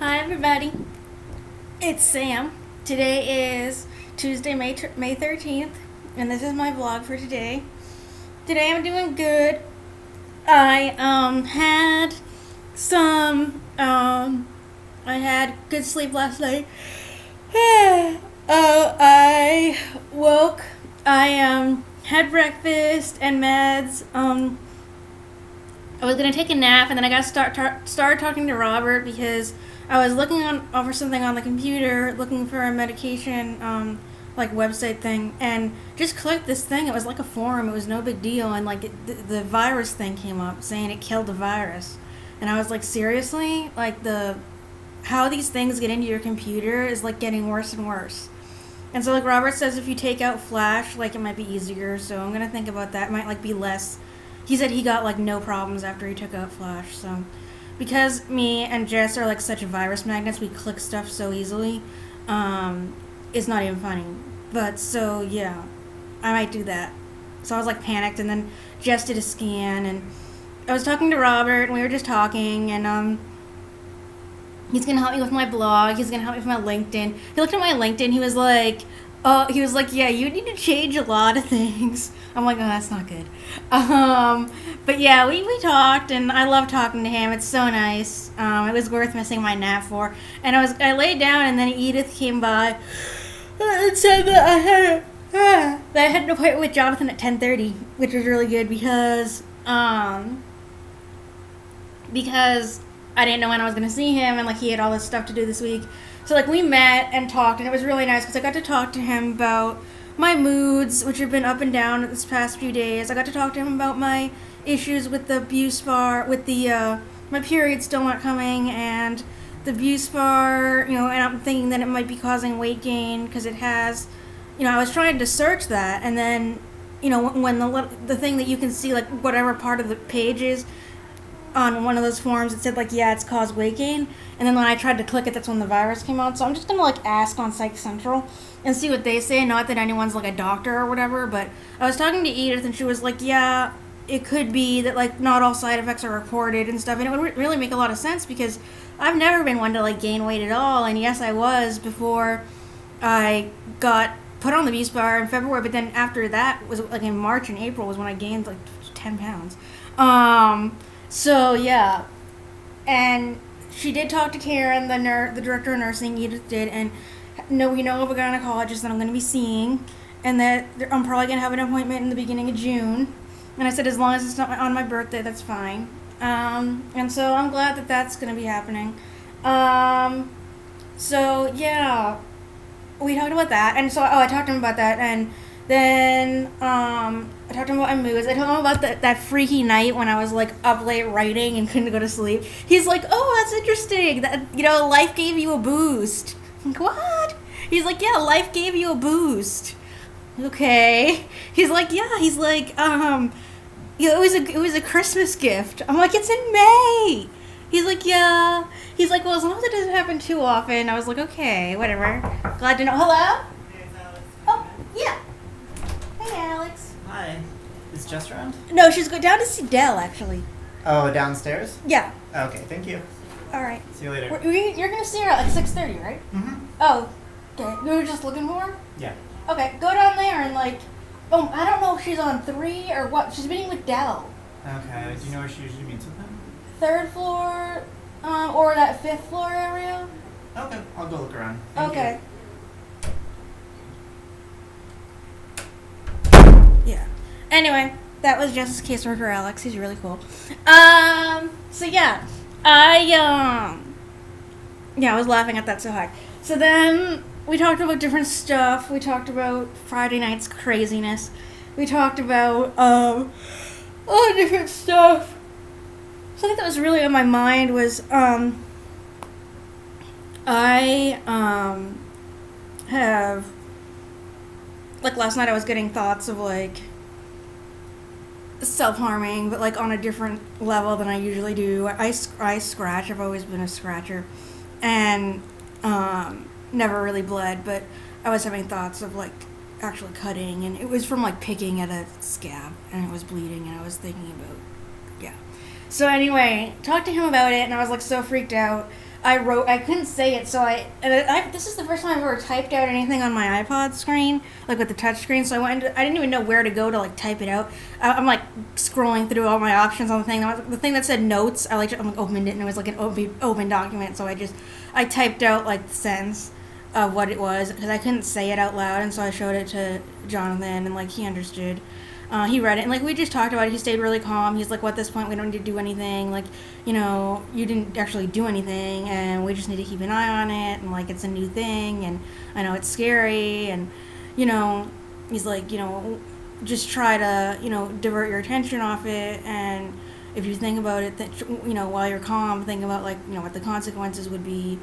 Hi everybody, it's Sam. Today is Tuesday, May 13th, and this is my vlog for today. Today I'm doing good. I had some I had good sleep last night. I woke. I had breakfast and meds. I was gonna take a nap, and then I got started talking to Robert because I was looking over something on the computer, looking for a medication like website thing, and just clicked this thing. It was like a forum. It was no big deal, and like the virus thing came up saying it killed the virus, and I was like, seriously, like how these things get into your computer is like getting worse and worse. And so like Robert says, if you take out Flash, like it might be easier. So I'm gonna think about that. It might like be less. He said he got like no problems after he took out Flash. So because me and Jess are like such virus magnets, we click stuff so easily. It's not even funny. But so yeah, I might do that. So I was like panicked, and then Jess did a scan, and I was talking to Robert, and we were just talking, and he's gonna help me with my blog. He's gonna help me with my LinkedIn. He looked at my LinkedIn. He was like, yeah, you need to change a lot of things. I'm like, oh, that's not good. But yeah, we talked, and I love talking to him. It's so nice. It was worth missing my nap for. And I laid down, and then Edith came by and said that I had an appointment with Jonathan at 10:30, which was really good because I didn't know when I was going to see him, and like he had all this stuff to do this week. So like we met and talked, and it was really nice because I got to talk to him about my moods, which have been up and down this past few days. I got to talk to him about my issues with the Buspar, with the my period still not coming, and the Buspar, and I'm thinking that it might be causing weight gain because it has, I was trying to search that, and then, when the thing that you can see, like whatever part of the page is on one of those forums, it said like, yeah, it's caused weight gain, and then when I tried to click it, that's when the virus came out. So I'm just gonna like ask on Psych Central and see what they say. Not that anyone's like a doctor or whatever, but I was talking to Edith, and she was like, yeah, it could be that like not all side effects are reported and stuff, and it would really make a lot of sense because I've never been one to like gain weight at all, and yes, I was before I got put on the Buspar in February, but then after that was like in March and April was when I gained like 10 pounds. So yeah, and she did talk to Karen, the director of nursing. Edith did, and we know of a gynecologist that I'm going to be seeing, and that I'm probably going to have an appointment in the beginning of June. And I said, as long as it's not on my birthday, that's fine. And so I'm glad that that's going to be happening. So yeah, we talked about that, and so I talked to him about that, and then I talked to him about my moods. I told him about that freaky night when I was like up late writing and couldn't go to sleep. He's like, oh, that's interesting. That life gave you a boost. I'm like, what? He's like, yeah, life gave you a boost. Okay. He's like, yeah. He's like, it was a Christmas gift. I'm like, it's in May. He's like, yeah. He's like, well, as long as it doesn't happen too often. I was like, okay, whatever. Glad to know. Hello? Oh, yeah. Hey, Alex. Hi. Is Jess around? No, she's going down to see Dell, actually. Oh, downstairs? Yeah. Okay, thank you. All right. See you later. You're going to see her at like 6:30, right? Mm-hmm. Oh, okay. You were just looking for her? Yeah. Okay, go down there and like, I don't know if she's on 3 or what. She's meeting with Dell. Okay. Do you know where she usually meets with him? 3rd floor, or that 5th floor area. Okay, I'll go look around. Thank Okay. Yeah. Anyway, that was Jess's caseworker, Alex. He's really cool. So yeah, I was laughing at that so hard. So then we talked about different stuff. We talked about Friday night's craziness. We talked about all different stuff. Something that was really on my mind was I have, like, last night I was getting thoughts of like self-harming, but like on a different level than I usually do. I scratch. I've always been a scratcher, and never really bled, but I was having thoughts of like actually cutting, and it was from like picking at a scab, and it was bleeding, and I was thinking about, yeah. So anyway, talked to him about it, and I was like so freaked out. I couldn't say it, so this is the first time I've ever typed out anything on my iPod screen, like with the touch screen. So I didn't even know where to go to like type it out. I'm like scrolling through all my options on the thing. The thing that said notes, I'm like opened it, and it was like an open document. So I typed out like the sentence of what it was because I couldn't say it out loud, and so I showed it to Jonathan, and like he understood. He read it, and like we just talked about it. He stayed really calm. He's like, well, at this point, we don't need to do anything. Like, you know, you didn't actually do anything, and we just need to keep an eye on it. And like, it's a new thing, and I know it's scary. And, you know, he's like, you know, just try to, you know, divert your attention off it. And if you think about it, that you know, while you're calm, think about like, you know, what the consequences would be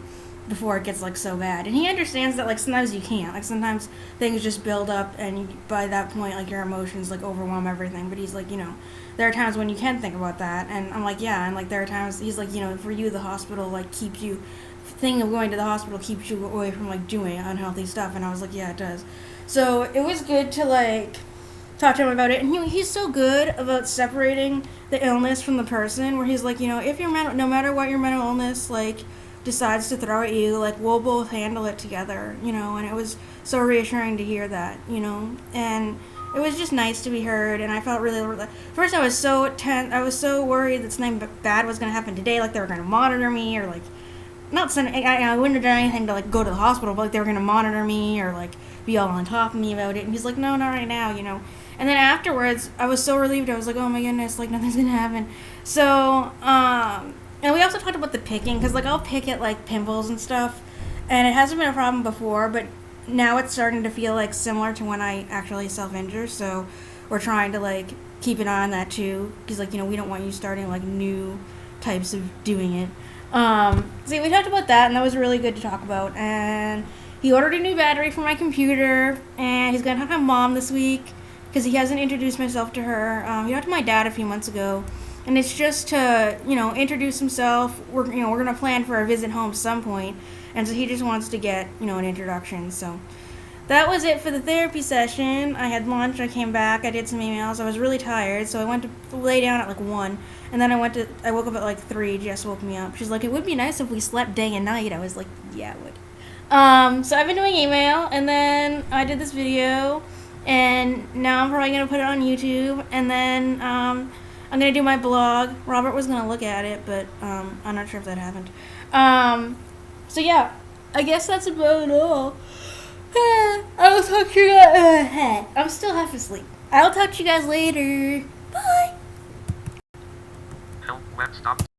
before it gets like so bad. And he understands that like sometimes you can't, like sometimes things just build up, and by that point like your emotions like overwhelm everything. But he's like, you know, there are times when you can think about that. And I'm like, yeah. And like there are times he's like, you know, for you the hospital like keeps you, thing of going to the hospital keeps you away from like doing unhealthy stuff. And I was like, yeah, it does. So it was good to like talk to him about it. And he's so good about separating the illness from the person, where he's like, you know, if you're no matter what your mental illness like decides to throw at you, like we'll both handle it together, you know. And it was so reassuring to hear that, you know. And it was just nice to be heard. And I felt really, first I was so tense, I was so worried that something bad was going to happen today, like they were going to monitor me, or like not send, I wouldn't have done anything to like go to the hospital, but like they were going to monitor me or like be all on top of me about it. And he's like, no, not right now, you know. And then afterwards I was so relieved. I was like, oh my goodness, like nothing's going to happen. So and we also talked about the picking, because like I'll pick at like pimples and stuff, and it hasn't been a problem before, but now it's starting to feel like similar to when I actually self-injure. So we're trying to like keep an eye on that too, because like, you know, we don't want you starting like new types of doing it. So we talked about that, and that was really good to talk about. And he ordered a new battery for my computer, and he's gonna talk to my mom this week because he hasn't introduced myself to her. He talked to my dad a few months ago. And it's just to, you know, introduce himself. We're gonna plan for a visit home some point, and so he just wants to get, you know, an introduction. So that was it for the therapy session. I had lunch. I came back. I did some emails. I was really tired, so I went to lay down at like 1, and then I woke up at like 3. Jess woke me up. She's like, it would be nice if we slept day and night. I was like, yeah, it would. So I've been doing email, and then I did this video, and now I'm probably gonna put it on YouTube, and then I'm going to do my blog. Robert was going to look at it, but I'm not sure if that happened. So yeah, I guess that's about all. I'll talk to you guys. I'm still half asleep. I'll talk to you guys later. Bye. Help, web stop.